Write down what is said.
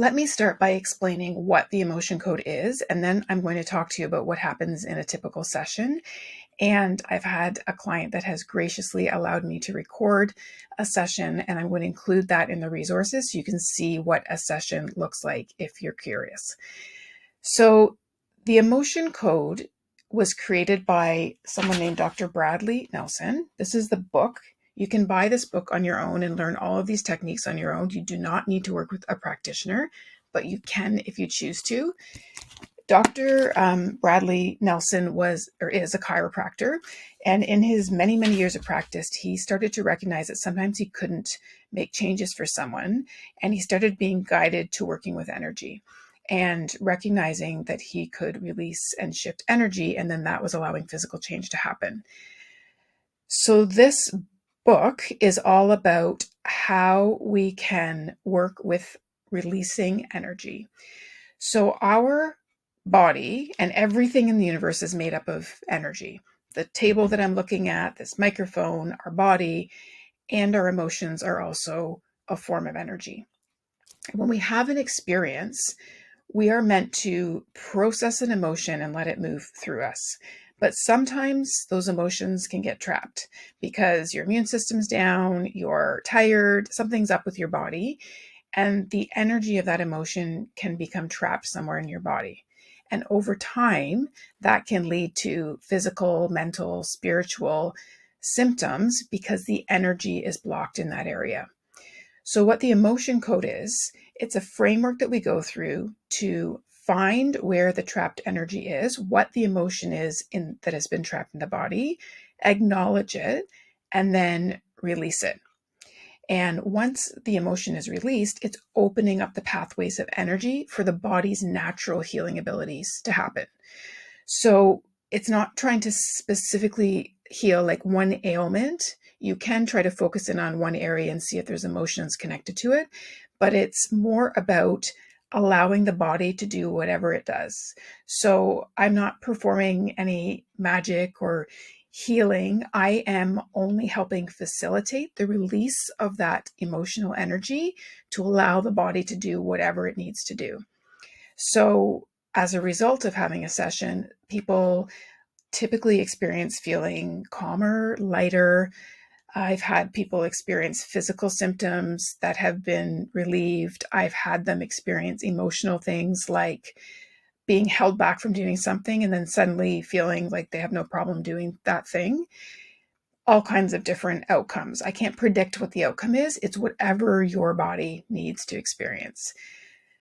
Let me start by explaining what the emotion code is, and then I'm going to talk to you about what happens in a typical session. And I've had a client that has graciously allowed me to record a session, and I'm going to include that in the resources so you can see what a session looks like if you're curious. So the emotion code was created by someone named Dr. Bradley Nelson. This is the book. You can buy this book on your own and learn all of these techniques on your own. You do not need to work with a practitioner, but you can if you choose to. Dr. Bradley Nelson was or is a chiropractor, and in his many, many years of practice, he started to recognize that sometimes he couldn't make changes for someone, and he started being guided to working with energy and recognizing that he could release and shift energy, and then that was allowing physical change to happen. So this book is all about how we can work with releasing energy. So our body and everything in the universe is made up of energy. The table that I'm looking at, this microphone, our body, and our emotions are also a form of energy. When we have an experience, we are meant to process an emotion and let it move through us. But sometimes those emotions can get trapped because your immune system's down, you're tired, something's up with your body, and the energy of that emotion can become trapped somewhere in your body. And over time, that can lead to physical, mental, spiritual symptoms because the energy is blocked in that area. So what the emotion code is, it's a framework that we go through to find where the trapped energy is, what the emotion is that has been trapped in the body, acknowledge it, and then release it. And once the emotion is released, it's opening up the pathways of energy for the body's natural healing abilities to happen. So it's not trying to specifically heal like one ailment. You can try to focus in on one area and see if there's emotions connected to it, but it's more about allowing the body to do whatever it does. So I'm not performing any magic or healing. I am only helping facilitate the release of that emotional energy to allow the body to do whatever it needs to do. So as a result of having a session, people typically experience feeling calmer, lighter. I've had people experience physical symptoms that have been relieved. I've had them experience emotional things like being held back from doing something and then suddenly feeling like they have no problem doing that thing. All kinds of different outcomes. I can't predict what the outcome is. It's whatever your body needs to experience.